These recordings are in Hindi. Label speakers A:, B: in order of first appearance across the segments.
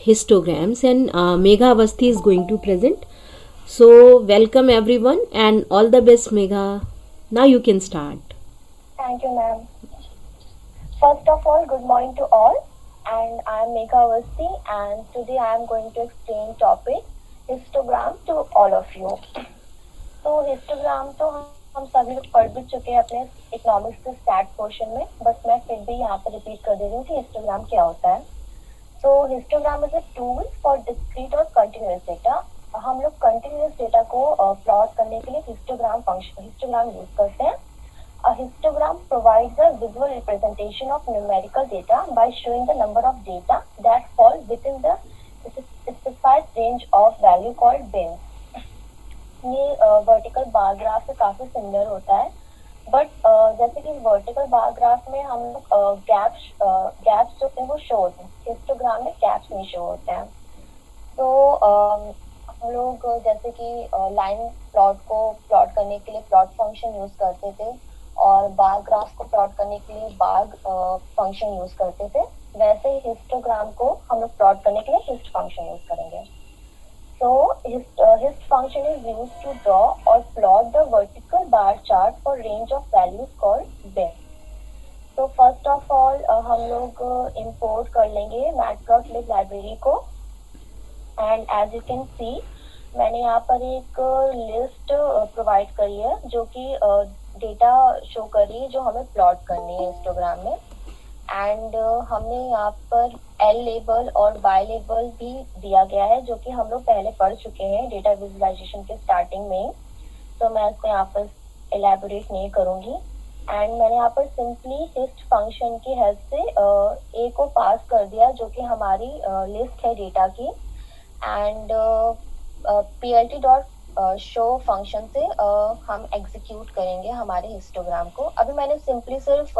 A: histograms, and Megha Avasthi is going to present. So welcome everyone and all the best, Megha. Now you can start.
B: Thank you, ma'am. First of all, good morning to all. And I am Megha Avasthi, and today I am going to explain topic histogram to all of you. तो हिस्टोग्राम तो हम सभी लोग पढ़ भी चुके हैं अपने इकोनॉमिक्स के स्टैट पोर्शन में, बस मैं फिर भी यहाँ पे रिपीट कर दे रही हूँ कि हिस्टोग्राम क्या होता है. तो histogram is a tool for discrete और कंटिन्यूअस डेटा. हम लोग कंटिन्यूअस डेटा को प्लॉट करने के लिए हिस्टोग्राम यूज करते हैं. A histogram provides a visual representation of numerical data by showing the number of data that fall within the specified range of value called bins. ये वर्टिकल बार ग्राफ से काफी सिमिलर होता है, बट जैसे कि वर्टिकल बार ग्राफ में हम लोग गैप्स जो होते हैं वो शो होते हैं. हिस्टोग्राम में गैप्स नहीं शो होते हैं. तो हम लोग जैसे कि लाइन प्लॉट को प्लॉट करने के लिए प्लॉट फंक्शन यूज करते थे और बार ग्राफ को प्लॉट करने के लिए बार फंक्शन यूज करते थे, वैसे ही हिस्टोग्राम को हम लोग प्लॉट करने के लिए हिस्ट फंक्शन यूज करेंगे. So hist function is used to draw or plot the vertical bar chart for range of values called bin. So first of all हम लोग import कर लेंगे matplotlib लाइब्रेरी को, and as you can see मैंने यहाँ पर एक लिस्ट प्रोवाइड करी है जो कि डेटा शो कर रही है जो हमें प्लॉट करनी है हिस्टोग्राम में. एंड हमने यहाँ पर एल लेबल और वाई लेबल भी दिया गया है जो कि हम लोग पहले पढ़ चुके हैं डेटा विजुअलाइजेशन के स्टार्टिंग में. तो मैं इसको यहाँ पर एलैबोरेट नहीं करूँगी. एंड मैंने यहाँ पर सिंपली हिस्ट फंक्शन की हेल्प से ए को पास कर दिया जो कि हमारी लिस्ट है डेटा की. And plt dot show function से हम एग्जीक्यूट करेंगे हमारे हिस्टोग्राम को. अभी मैंने सिंपली सिर्फ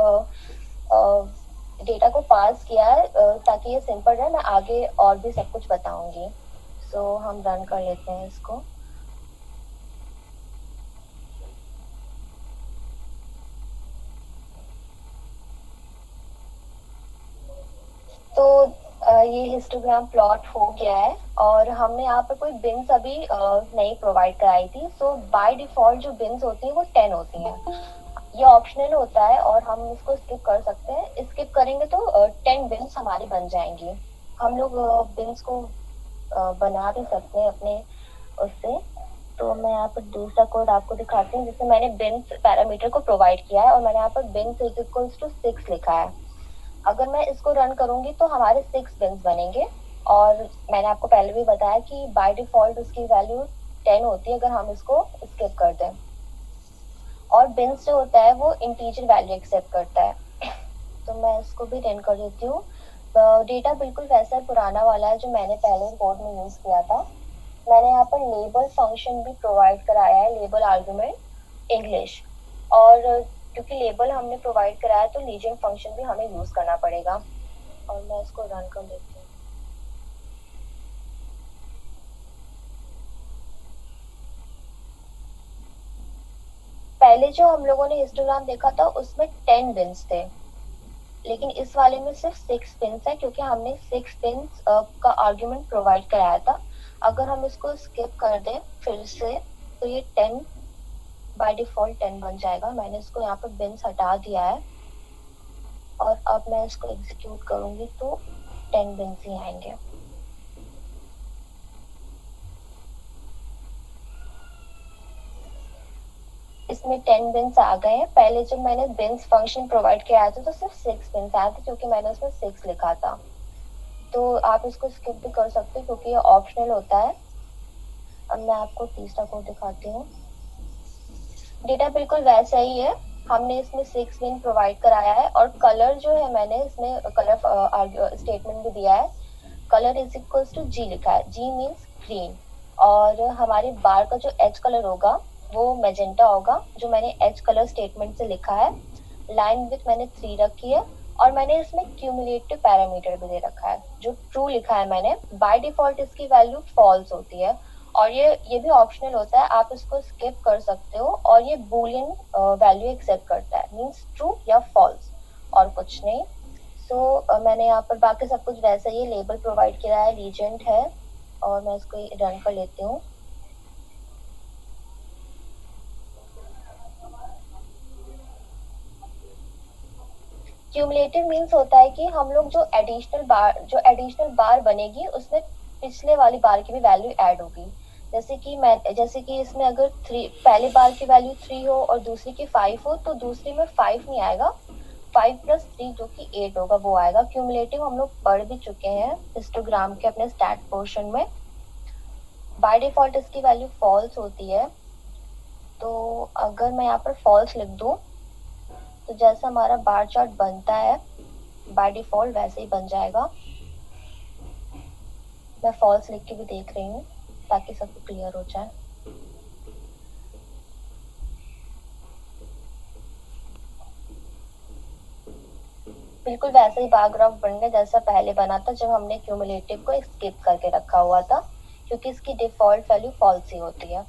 B: डेटा को पास किया है ताकि ये सिंपल रहे. मैं आगे और भी सब कुछ बताऊंगी. सो हम रन कर लेते हैं इसको. तो ये हिस्टोग्राम प्लॉट हो गया है और हमने यहाँ पर कोई बिन्स अभी नहीं प्रोवाइड कराई थी. सो बाय डिफॉल्ट जो बिन्स होती हैं वो 10 होती हैं. ये ऑप्शनल होता है और हम इसको स्किप कर सकते हैं. स्किप करेंगे तो 10 बिन्स हमारे बन जाएंगी. हम लोग बिन्स को बना भी सकते हैं अपने उससे. तो मैं यहाँ पर दूसरा कोड आपको दिखाती हूँ जिसमें मैंने बिन्स पैरामीटर को प्रोवाइड किया है और मैंने यहाँ पर बिन्स इज इक्वल्स टू 6 लिखा है. अगर मैं इसको रन करूंगी तो हमारे 6 बिन्स बनेंगे. और मैंने आपको पहले भी बताया कि बाय डिफॉल्ट उसकी वैल्यू 10 होती है अगर हम इसको स्किप कर दें. और बिन्स जो होता है वो इंटीजर वैल्यू एक्सेप्ट करता है. तो मैं इसको भी रन कर देती हूँ. डेटा बिल्कुल वैसा पुराना वाला है जो मैंने पहले कोड में यूज किया था. मैंने यहाँ पर लेबल फंक्शन भी प्रोवाइड कराया है, लेबल आर्गुमेंट इंग्लिश. और क्योंकि लेबल हमने प्रोवाइड कराया तो लीजेंड फंक्शन भी हमें यूज करना पड़ेगा. और मैं इसको रन कर देती हूँ. पहले जो हम लोगों ने हिस्टोग्राम देखा था उसमें 10 बिन्स थे, लेकिन इस वाले में सिर्फ 6 बिन्स है क्योंकि हमने 6 बिन्स का आर्गुमेंट प्रोवाइड कराया था. अगर हम इसको स्किप कर दें फिर से तो ये 10 बाय डिफॉल्ट 10 बन जाएगा. मैंने इसको यहाँ पर बिन्स हटा दिया है और अब मैं इसको एग्जीक्यूट करूंगी तो 10 बिन्स ही आएंगे. इसमें 10 बिन्स आ गए हैं. पहले जब मैंने बिन्स फंक्शन प्रोवाइड किया था तो सिर्फ 6 बिन्स आए थे क्योंकि मैंने उसमें 6 लिखा था. तो आप इसको स्किप भी कर सकते हो क्योंकि ये ऑप्शनल होता है. अब मैं आपको तीसरा कोड दिखाती हूँ. डेटा बिल्कुल वैसा ही है. हमने इसमें 6 बिन प्रोवाइड कराया है और कलर जो है मैंने इसमें कलर स्टेटमेंट भी दिया है. कलर इज इक्वल्स टू जी लिखा है. जी मीन्स ग्रीन. और हमारे बार का जो एच कलर होगा वो मैजेंटा होगा जो मैंने एच कलर स्टेटमेंट से लिखा है. लाइन विड्थ मैंने 3 रखी है और मैंने इसमें क्यूमुलेटिव पैरामीटर भी दे रखा है जो ट्रू लिखा है मैंने. बाय डिफॉल्ट इसकी वैल्यू फॉल्स होती है और ये भी ऑप्शनल होता है. आप इसको स्किप कर सकते हो और ये बूलियन वैल्यू एक्सेप्ट करता है, मींस ट्रू या फॉल्स और कुछ नहीं. मैंने यहाँ पर बाकी सब कुछ वैसा ही लेबल प्रोवाइड किया है, रीजेंट है, और मैं इसको रन कर लेती हूँ। क्यूमुलेटिव मीन्स होता है कि हम लोग जो एडिशनल बार बनेगी उसमें पिछले वाली बार की भी वैल्यू ऐड होगी। जैसे कि इसमें अगर पहले बार की वैल्यू 3 हो और दूसरी की 5 हो, तो दूसरी में 5 नहीं आएगा, 5 + 3 जो कि 8 होगा वो आएगा। क्यूमुलेटिव हम लोग पढ़ भी चुके हैं हिस्टोग्राम के अपने स्टैट पोर्शन में। बाय डिफॉल्ट इसकी वैल्यू फॉल्स होती है, तो अगर मैं यहाँ पर फॉल्स लिख दूं तो जैसा हमारा बार चार्ट बनता है बाय डिफॉल्ट वैसे ही बन जाएगा। मैं फॉल्स लिख के भी देख रही हूँ ताकि सबको क्लियर हो जाए। बिल्कुल वैसे ही बार ग्राफ बन गया जैसा पहले बना था जब हमने क्यूमुलेटिव को स्किप करके रखा हुआ था, क्योंकि इसकी डिफॉल्ट वैल्यू फॉल्स ही होती है।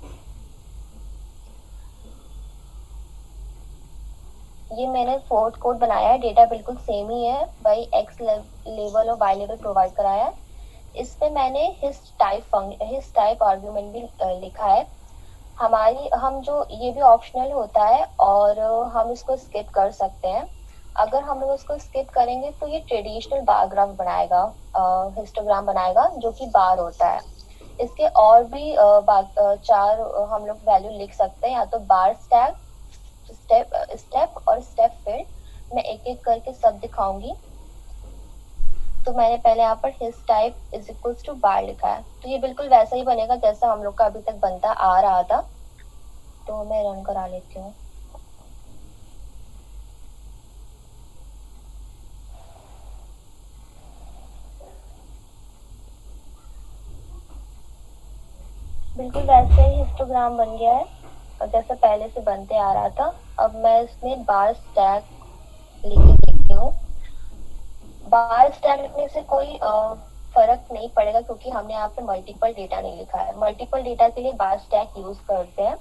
B: ये मैंने फोर्थ कोड बनाया है, डेटा बिल्कुल सेम ही है, बाई एक्स लेवल और वाई लेवल प्रोवाइड कराया है। इसमें मैंने हिस्ट टाइप आर्ग्यूमेंट भी लिखा है। ये भी ऑप्शनल होता है और हम इसको स्किप कर सकते हैं। अगर हम लोग इसको स्किप करेंगे तो ये ट्रेडिशनल बार ग्राफ बनाएगा, हिस्टोग्राम बनाएगा जो कि बार होता है। इसके और भी चार हम लोग वैल्यू लिख सकते हैं, या तो बार स्टेप और स्टेप फील्ड। मैं एक एक करके सब दिखाऊंगी। तो मैंने पहले यहाँ पर hist type is equals to bar लिखा है, तो ये बिल्कुल वैसा ही बनेगा जैसा हम लोग का अभी तक बनता आ रहा था। तो मैं रन करा लेती हूँ। बिल्कुल वैसे ही हिस्टोग्राम बन गया है और जैसा पहले से बनते आ रहा था। अब मैं इसमें बार स्टैक लेके देखती हूँ। बार स्टैक लिखने से कोई फर्क नहीं पड़ेगा क्योंकि हमने यहाँ पे मल्टीपल डेटा नहीं लिखा है। मल्टीपल डेटा के लिए बार स्टैक यूज करते हैं।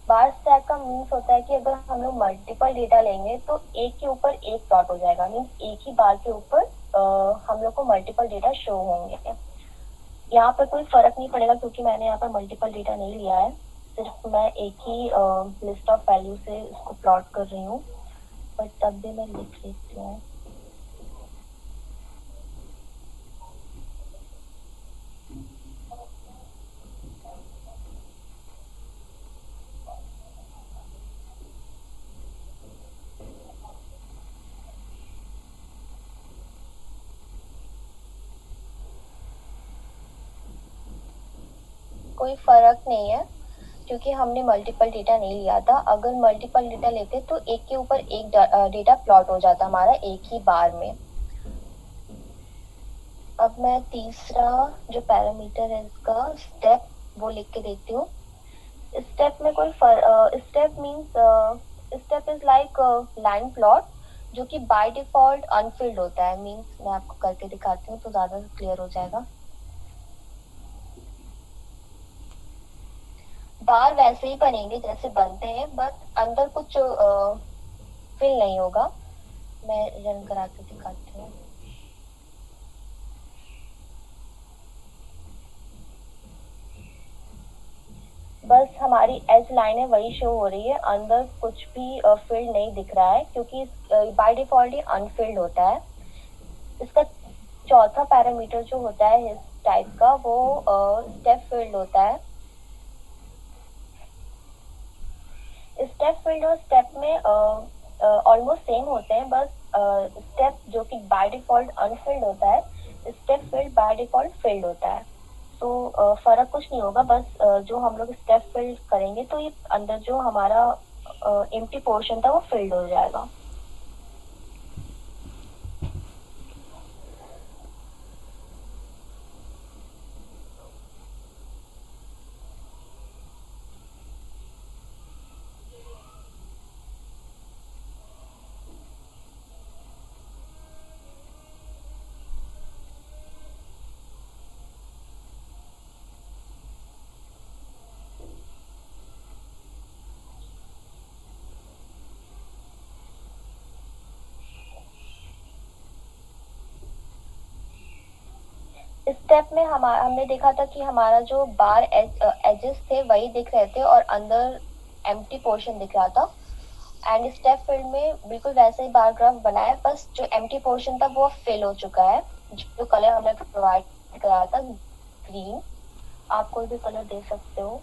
B: बार स्टैक का मीन्स होता है कि अगर हम लोग मल्टीपल डेटा लेंगे तो एक के ऊपर एक प्लॉट हो जाएगा, मीन्स एक ही बार के ऊपर हम लोग को मल्टीपल डेटा शो होंगे। यहाँ पर कोई फर्क नहीं पड़ेगा क्योंकि मैंने यहाँ पर मल्टीपल डेटा नहीं लिया है, सिर्फ मैं एक ही लिस्ट ऑफ वैल्यू से इसको प्लॉट कर रही हूँ, पर तब भी मैं लिख लेती हूँ। कोई फर्क नहीं है क्योंकि हमने मल्टीपल डेटा नहीं लिया था। अगर मल्टीपल डेटा लेते तो एक के ऊपर एक डेटा प्लॉट हो जाता हमारा एक ही बार में। अब मैं तीसरा जो पैरामीटर है इसका स्टेप वो लिख के देखती हूँ। स्टेप में कोई step is like line plot जो कि बाय डिफॉल्ट अनफिल्ड होता है। मीन्स मैं आपको करके दिखाती हूँ तो ज्यादा क्लियर हो जाएगा। बार वैसे ही बनेंगे जैसे बनते हैं, बट अंदर कुछ फिल नहीं होगा। मैं रन करा के दिखाती हूँ। बस हमारी एज लाइनें वही शो हो रही है, अंदर कुछ भी फील्ड नहीं दिख रहा है क्योंकि बाय डिफॉल्ट ये अनफिल्ड होता है। इसका चौथा पैरामीटर जो होता है इस टाइप का वो स्टेप फील्ड होता है। स्टेप फील्ड और स्टेप में ऑलमोस्ट सेम होते हैं, बस स्टेप जो कि बाय डिफॉल्ट अनफिल्ड होता है, step field by default field होता है। तो फर्क कुछ नहीं होगा, बस जो हम लोग स्टेप फिल्ड करेंगे तो ये अंदर जो हमारा एम्प्टी पोर्शन था वो फिल्ड हो जाएगा। स्टेप में हमने देखा था कि हमारा जो बार एजेस थे वही दिख रहे थे और अंदर एम्प्टी पोर्शन दिख रहा था। एंड स्टेप फील्ड में बिल्कुल वैसे ही बार ग्राफ बनाया, बस जो एम्प्टी पोर्शन था वो फिल हो चुका है। जो कलर हमने प्रोवाइड कराया था ग्रीन, आप कोई भी कलर दे सकते हो।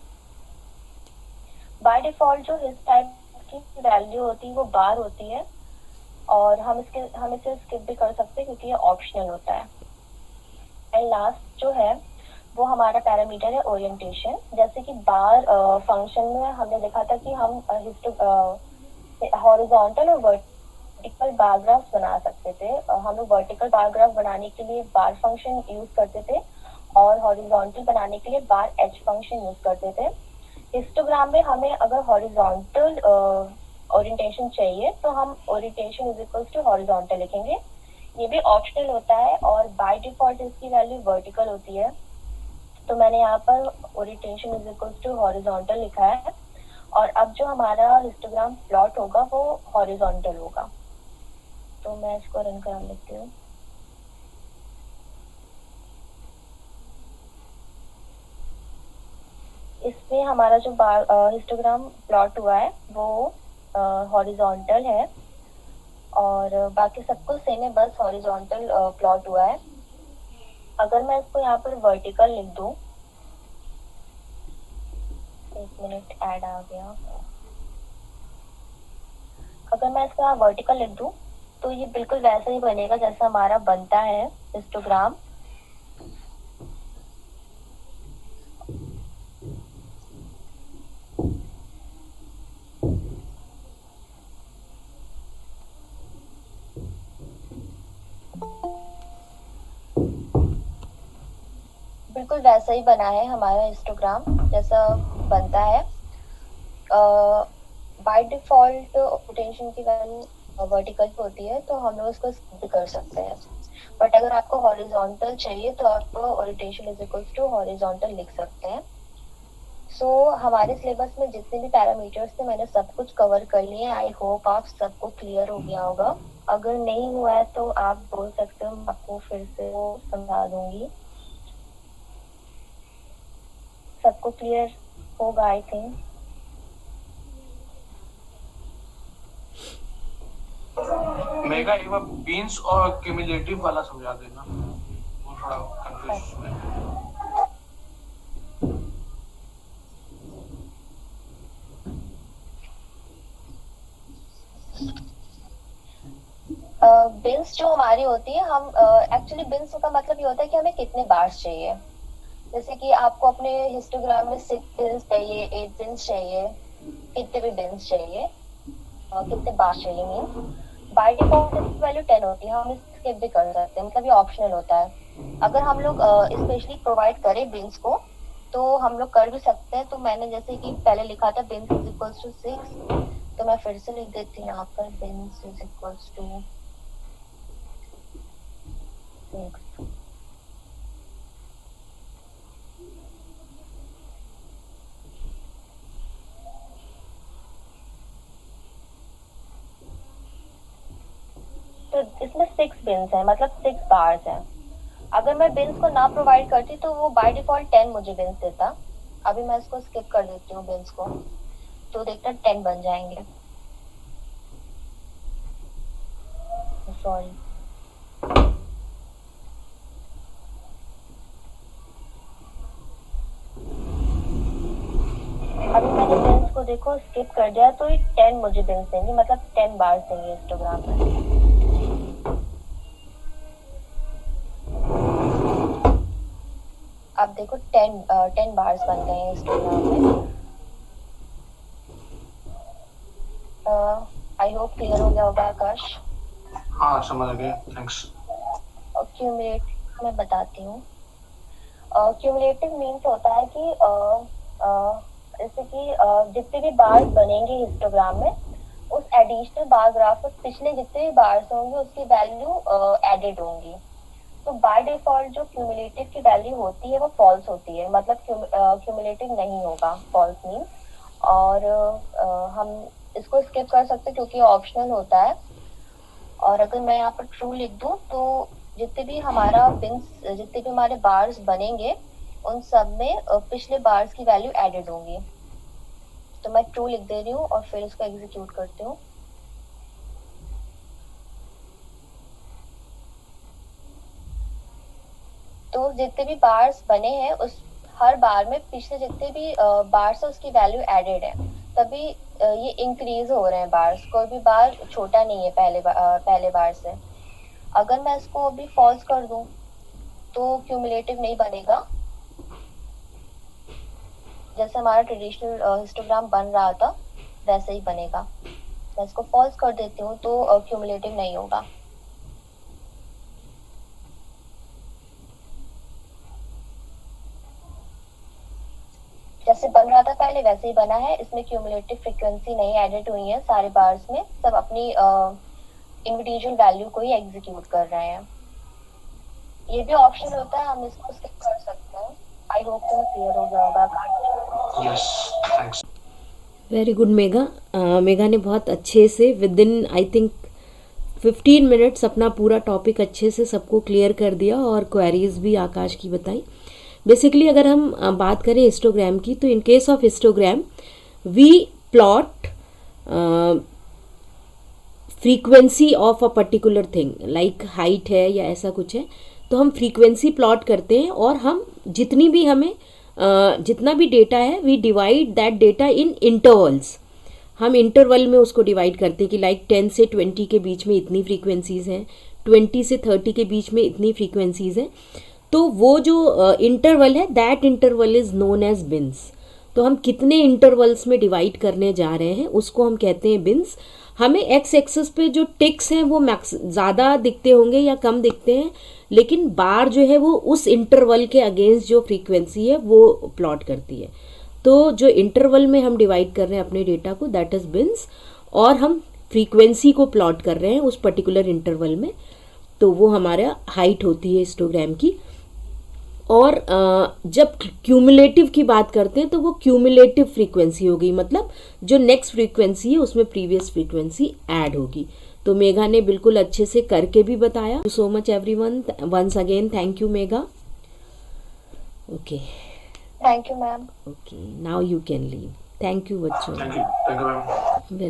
B: बाय डिफॉल्ट जो इस टाइप की वैल्यू होती है वो बार होती है, और हम इसे स्किप भी कर सकते हैं क्योंकि ये ऑप्शनल होता है। एंड लास्ट जो है वो हमारा पैरामीटर है ओरिएंटेशन। जैसे कि बार फंक्शन में हमने देखा था कि हम हॉरिजॉन्टल और वर्टिकल बार ग्राफ बना सकते थे। हम लोग वर्टिकल बार ग्राफ बनाने के लिए बार फंक्शन यूज करते थे और हॉरिजॉन्टल बनाने के लिए बार एच फंक्शन यूज करते थे। हिस्टोग्राम में हमें अगर हॉरिजॉन्टल ओरिएंटेशन चाहिए तो हम orientation is equals to horizontal लिखेंगे। ये भी ऑप्शनल होता है और बाय डिफॉल्ट इसकी वैल्यू वर्टिकल होती है, तो मैंने यहाँ पर orientation is equals to horizontal लिखा है। और अब जो हमारा हिस्टोग्राम प्लॉट होगा वो हॉरिजॉन्टल होगा। तो मैं इसको रन करा लेती हूँ। इसमें हमारा जो हिस्टोग्राम प्लॉट हुआ है वो हॉरिजॉन्टल है और बाकी सब कुछ सेम है, बस हॉरिजॉन्टल प्लॉट हुआ है। अगर मैं इसको यहाँ पर वर्टिकल लिख दूँ, एक मिनट ऐड आ गया। अगर मैं इसको यहाँ वर्टिकल लिख दूँ तो ये बिल्कुल वैसा ही बनेगा जैसा हमारा बनता है हिस्टोग्राम। बिल्कुल वैसा ही बना है हमारा हिस्टोग्राम जैसा बनता है। बाय डिफॉल्ट पोटेंशियल की वैल्यू वर्टिकल होती है तो हम लोग इसको स्किप भी कर सकते हैं, बट अगर आपको हॉरिजॉन्टल चाहिए तो आप orientation is equals to horizontal लिख सकते हैं। सो हमारे सिलेबस में जितने भी पैरामीटर्स थे मैंने सब कुछ कवर कर लिए। आई होप आप सबको क्लियर हो गया होगा। अगर नहीं हुआ है तो आप बोल सकते हो, मैं आपको फिर से वो समझा दूंगी। सबको क्लियर होगा आई थिंक।
C: मेगा एक बार बीन्स और क्यूमुलेटिव वाला समझा देना, वो थोड़ा कंफ्यूज है।
B: बिन्स जो हमारी होती है, हम एक्चुअली बिन्स का मतलब ये होता है कि हमें कितने बार्स चाहिए। जैसे कि आपको अपने हिस्टोग्राम में 6 बिन्स चाहिए, 8 बिन्स चाहिए, कितने भी बिन्स चाहिए, कितने बार्स चाहिए मीन्स बाय डिफॉल्ट इसकी वैल्यू 10 होती है। हम स्किप भी कर सकते हैं, मतलब ये ऑप्शनल होता है। अगर हम लोग स्पेशली प्रोवाइड करें बिन्स को तो हम लोग कर भी सकते हैं। तो मैंने जैसे कि पहले लिखा था बिन्स इज इक्वल्स टू 6, तो मैं फिर से लिख देती हूँ यहाँ पर बिन्स इज इक्वल्स टू 6। तो इसमें 6 बिन्स है, मतलब 6 बार्स हैं। अगर मैं बिन्स को ना प्रोवाइड करती तो वो बाय डिफॉल्ट 10 मुझे बिन्स देता। अभी मैं इसको स्किप कर देती हूँ बिन्स को, तो देखना 10 बन जाएंगे। सॉरी, अभी मैंने बिन्स को देखो स्किप कर दिया तो ये 10 मुझे बिन्स देंगे, मतलब 10 बार्स देंगे हिस्टोग्राम में। अब देखो 10 बार्स बन गए हैं हिस्टोग्राम में। आई होप क्लियर हो गया होगा आकाश।
C: हाँ समझ गए, थैंक्स।
B: क्यूमुलेटिव मैं बताती हूँ। क्यूमुलेटिव मीन्स होता है कि जैसे कि जितने भी बार्स बनेंगे हिस्टोग्राम में उस एडिशनल बार ग्राफ में पिछले जितने भी बार्स होंगे उसकी वैल्यू एडेड होंगी। तो बाय डिफॉल्ट जो क्यूमुलेटिव की वैल्यू होती है वो फॉल्स होती है, मतलब क्यूमुलेटिव नहीं होगा, फॉल्स मीन्स। और हम इसको स्किप कर सकते हैं क्योंकि ऑप्शनल होता है। और अगर मैं यहाँ पर ट्रू लिख दूँ तो जितने भी हमारा बिन्स, जितने भी हमारे बार्स बनेंगे उन सब में पिछले बार्स की वैल्यू एडेड होंगी। तो मैं ट्रू लिख दे रही हूँ और फिर इसको एग्जीक्यूट करती हूँ। तो जितने भी बार्स बने हैं उस हर बार में पिछले जितने भी बार्स है उसकी वैल्यू एडेड है, तभी ये इंक्रीज हो रहे हैं बार्स। कोई भी बार छोटा नहीं है पहले बार से। अगर मैं इसको अभी फॉल्स कर दूं तो क्यूमुलेटिव नहीं बनेगा, जैसे हमारा ट्रेडिशनल हिस्टोग्राम बन रहा था वैसे ही बनेगा। मैं इसको फॉल्स कर देती हूँ तो क्यूमुलेटिव नहीं होगा। जैसे बन रहा था पहले वैसे ही बना है, इसमें क्यूमुलेटिव फ्रीक्वेंसी नहीं एडेड हुई है सारे बार्स में, सब अपनी इंडिविजुअल वैल्यू को ही एग्जीक्यूट कर रहे हैं। ये भी ऑप्शन होता है, हम इसको स्किप कर सकते हैं। आई होप तुम्हें क्लियर हो गया होगा।
C: Yes, thanks.
A: Very good Megha. Megha ने बहुत अच्छे से with in I think 15 minutes अपना पूरा टॉपिक अच्छे से सबको क्लियर कर दिया और क्वेरीज भी आकाश की बताई। बेसिकली अगर हम बात करें हिस्टोग्राम की, तो in case of histogram we plot frequency of a particular thing, like height है या ऐसा कुछ है, तो हम फ्रीक्वेंसी प्लॉट करते हैं और हम जितनी भी हमें जितना भी डेटा है we divide that data in intervals. हम इंटरवल में उसको डिवाइड करते हैं कि लाइक 10 से 20 के बीच में इतनी फ्रीक्वेंसीज हैं, 20 से 30 के बीच में इतनी फ्रीक्वेंसीज हैं। तो वो जो इंटरवल है that interval is known as bins. तो हम कितने इंटरवल्स में डिवाइड करने जा रहे हैं उसको हम कहते हैं बिन्स। हमें एक्स एक्सिस पे जो टिक्स हैं वो मैक्स ज़्यादा दिखते होंगे या कम दिखते हैं, लेकिन बार जो है वो उस इंटरवल के अगेंस्ट जो फ्रीक्वेंसी है वो प्लॉट करती है। तो जो इंटरवल में हम डिवाइड कर रहे हैं अपने डेटा को दैट इज बिन्स, और हम फ्रीक्वेंसी को प्लॉट कर रहे हैं उस पर्टिकुलर इंटरवल में, तो वो हमारा हाइट होती है हिस्टोग्राम की। और जब क्यूमुलेटिव की बात करते हैं तो वो क्यूमुलेटिव फ्रीक्वेंसी हो गई, मतलब जो नेक्स्ट फ्रीक्वेंसी है उसमें प्रीवियस फ्रीक्वेंसी ऐड होगी। तो मेघा ने बिल्कुल अच्छे से करके भी बताया। So much everyone, once again thank you Megha. Okay,
B: thank you ma'am.
A: Okay, now you can leave. Thank you बच्चों।
C: Thank you ma'am.
A: वेल